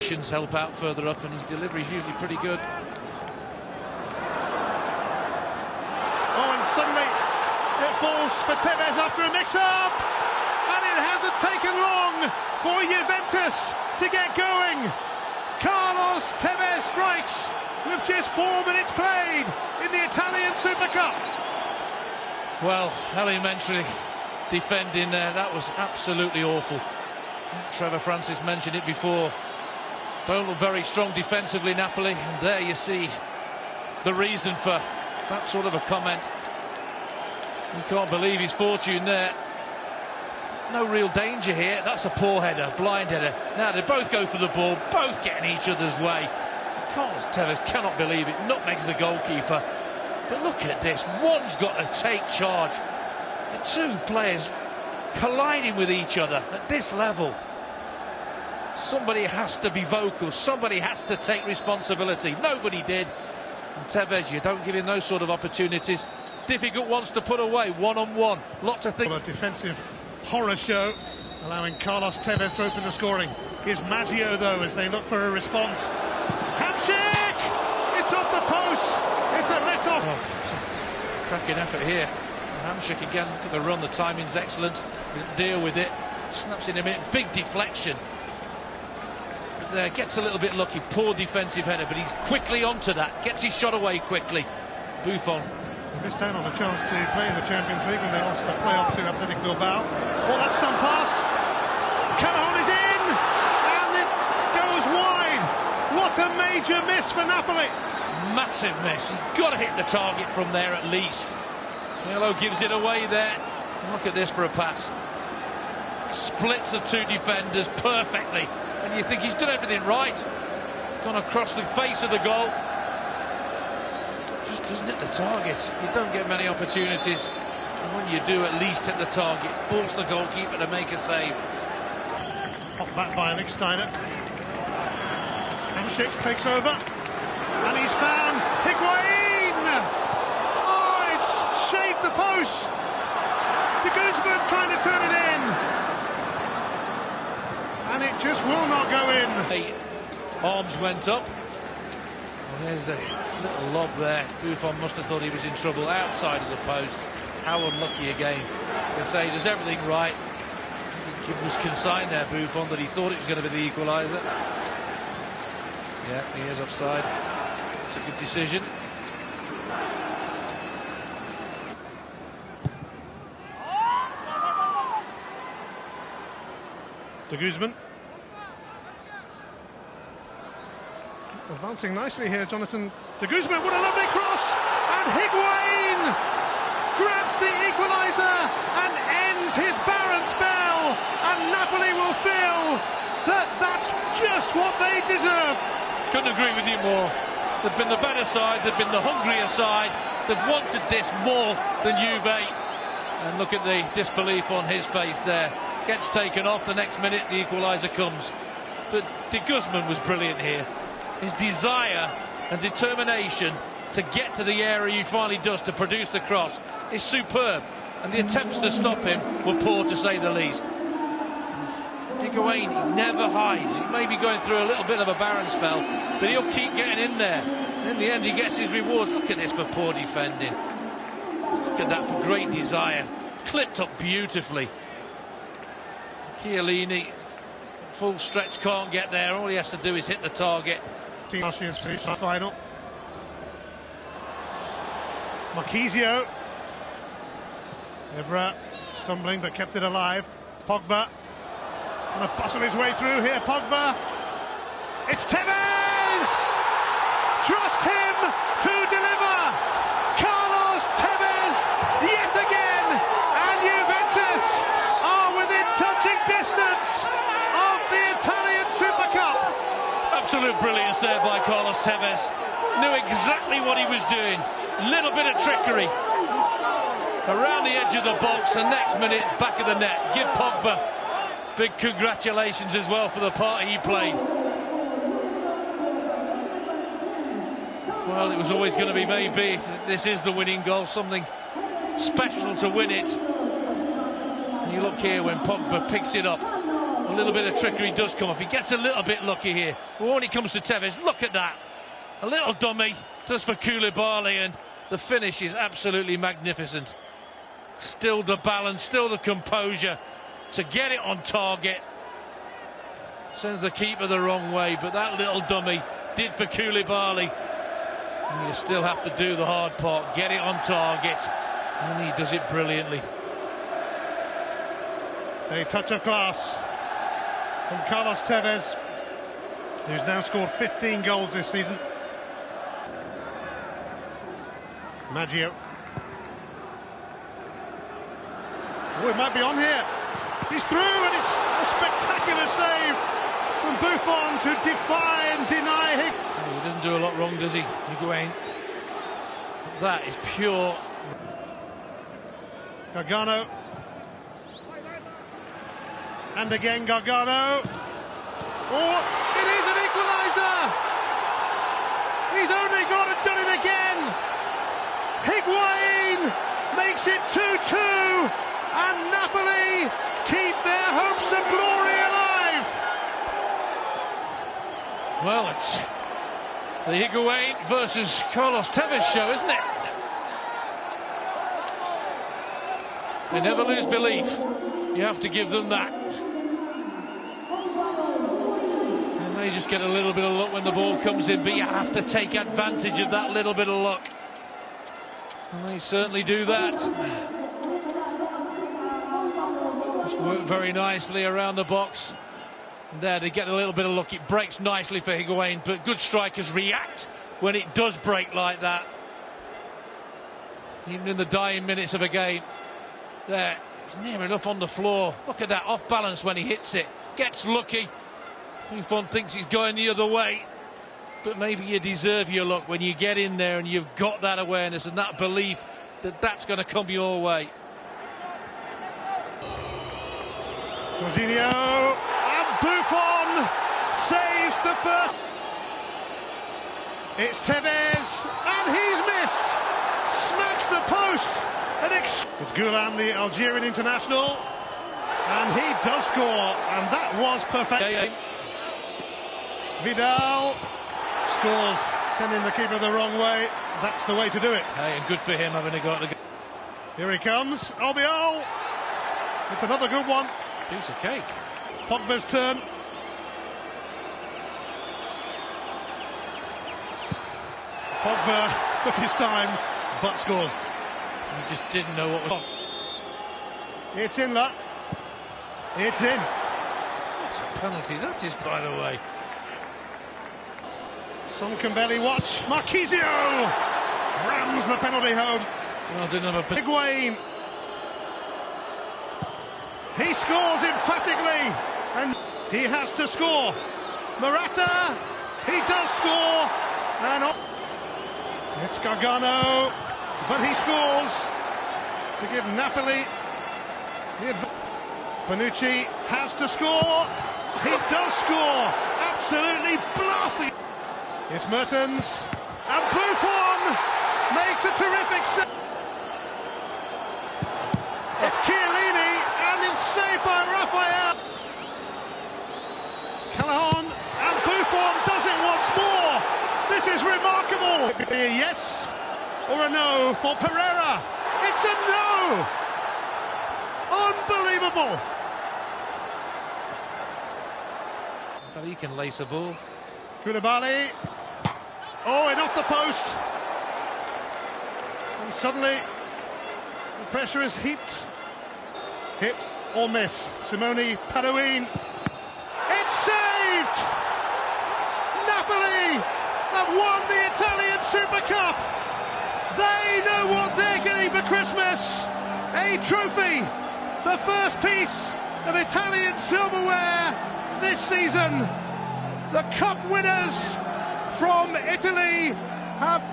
Help out further up, and his delivery is usually pretty good. Oh, and suddenly it falls for Tevez after a mix-up, and it hasn't taken long for Juventus to get going. Carlos Tevez strikes with just 4 minutes played in the Italian Super Cup. Well, elementary defending there, that was absolutely awful. Trevor Francis mentioned it before. Don't look very strong defensively, Napoli, and there you see the reason for that sort of a comment. You can't believe his fortune there. No real danger here. That's a poor header, blind header. Now they both go for the ball, both get in each other's way. Carlos Tevez cannot believe it, nutmegs the goalkeeper. But look at this, one's got to take charge. The two players colliding with each other at this level. Somebody has to be vocal, somebody has to take responsibility. Nobody did. And Tevez, you don't give him those sort of opportunities. Difficult ones to put away, one-on-one. Lot to think. A defensive horror show, allowing Carlos Tevez to open the scoring. Here's Maggio, though, as they look for a response. Handshake! It's off the post. It's a let-off. Oh, it's a cracking effort here. Handshake again, look at the run, the timing's excellent. Doesn't deal with it. Snaps in a minute, big deflection. There, gets a little bit lucky, poor defensive header, but he's quickly onto that, gets his shot away quickly. Buffon. He missed out on a chance to play in the Champions League when they lost a playoff to Athletic Bilbao. Oh, that's some pass. Callahan is in, and it goes wide. What a major miss for Napoli. Massive miss, you've got to hit the target from there at least. Yellow gives it away there. Look at this for a pass. Splits the two defenders perfectly. And you think he's done everything right. Gone across the face of the goal. Just doesn't hit the target. You don't get many opportunities. And when you do, at least hit the target. Force the goalkeeper to make a save. Popped back by Lichtsteiner. Hamsik takes over. And he's found Higuain! Oh, it's shaved the post. De Guzman trying to turn it in. And it just will not go in. The arms went up. Well, there's a little lob there. Buffon must have thought he was in trouble outside of the post. How unlucky again. They say there's everything right. It was consigned there, Buffon, that he thought it was going to be the equaliser. Yeah, he is offside. It's a good decision. De Guzman. Advancing nicely here, Jonathan. De Guzman, what a lovely cross! And Higuain grabs the equaliser and ends his barren spell. And Napoli will feel that that's just what they deserve. Couldn't agree with you more. They've been the better side, they've been the hungrier side. They've wanted this more than Juve. And look at the disbelief on his face there. Gets taken off, the next minute the equaliser comes. But De Guzman was brilliant here. His desire and determination to get to the area he finally does to produce the cross is superb. And the attempts to stop him were poor, to say the least. Higuain never hides. He may be going through a little bit of a barren spell, but he'll keep getting in there. In the end, he gets his rewards. Look at this for poor defending. Look at that for great desire. Clipped up beautifully. Chiellini, full stretch, can't get there. All he has to do is hit the target. Martial's finished the final. Marchisio. Evra stumbling but kept it alive. Pogba trying to bustle his way through here. Pogba. It's Tevez! Trust him to deliver! Carlos Tevez yet again! And Juventus are within touching distance of the Italian Super Cup. Absolute brilliance there by Carlos Tevez. Knew exactly what he was doing. Little bit of trickery. Around the edge of the box, the next minute back of the net. Give Pogba big congratulations as well for the part he played. Well, it was always going to be maybe this is the winning goal, something special to win it. And you look here when Pogba picks it up. little bit of trickery does come off. He gets a little bit lucky here. But when it comes to Tevez, look at that. A little dummy just for Koulibaly, and the finish is absolutely magnificent. Still the balance, still the composure to get it on target. Sends the keeper the wrong way, but that little dummy did for Koulibaly. And you still have to do the hard part, get it on target, and he does it brilliantly. A touch of class from Carlos Tevez, who's now scored 15 goals this season. Maggio. Oh, it might be on here. He's through, and it's a spectacular save from Buffon to defy and deny Higuain. He doesn't do a lot wrong, does he, Higuain? That is pure. Gargano. And again Gargano. Oh, it is an equaliser! He's only gone and done it again! Higuain makes it 2-2, and Napoli keep their hopes of glory alive! Well, it's the Higuain versus Carlos Tevez show, isn't it? They never lose belief. You have to give them that. And they just get a little bit of luck when the ball comes in, but you have to take advantage of that little bit of luck. And they certainly do that. Just work very nicely around the box. And there, to get a little bit of luck, it breaks nicely for Higuain, but good strikers react when it does break like that. Even in the dying minutes of a game. There, it's near enough on the floor. Look at that, off balance when he hits it. Gets lucky. Buffon thinks he's going the other way. But maybe you deserve your luck when you get in there and you've got that awareness and that belief that that's going to come your way. Jorginho, and Buffon saves the first. It's Tevez, and he's missed. Smacks the post. It's Goulam, the Algerian international, and he does score, and that was perfect. Vidal scores, sending the keeper the wrong way. That's the way to do it. Hey, and good for him having a go at the... Here he comes, Albiol. It's another good one. Piece of cake. Pogba's turn. Pogba took his time, but scores. He just didn't know what was on. It's in, luck. It's in. It's a penalty, that is, by the way. Some can barely watch. Marquisio rams the penalty home. Well, didn't have a... Higuain. He scores emphatically, and he has to score. Morata, he does score, and it's Gargano, but he scores to give Napoli. Bonucci has to score. He does score. Absolutely blasting. It's Mertens, and Buffon makes a terrific save. It's Chiellini, and it's saved by Raphael. Callahan, and Buffon does it once more. This is remarkable. It could be a yes or a no for Pereira. It's a no. Unbelievable. He can lace a ball. Koulibaly. Oh, and off the post. And suddenly the pressure is heaped. Hit or miss. Simone Padoin. It's saved! Napoli have won the Italian Super Cup. They know what they're getting for Christmas. A trophy. The first piece of Italian silverware this season. The cup winners from Italy have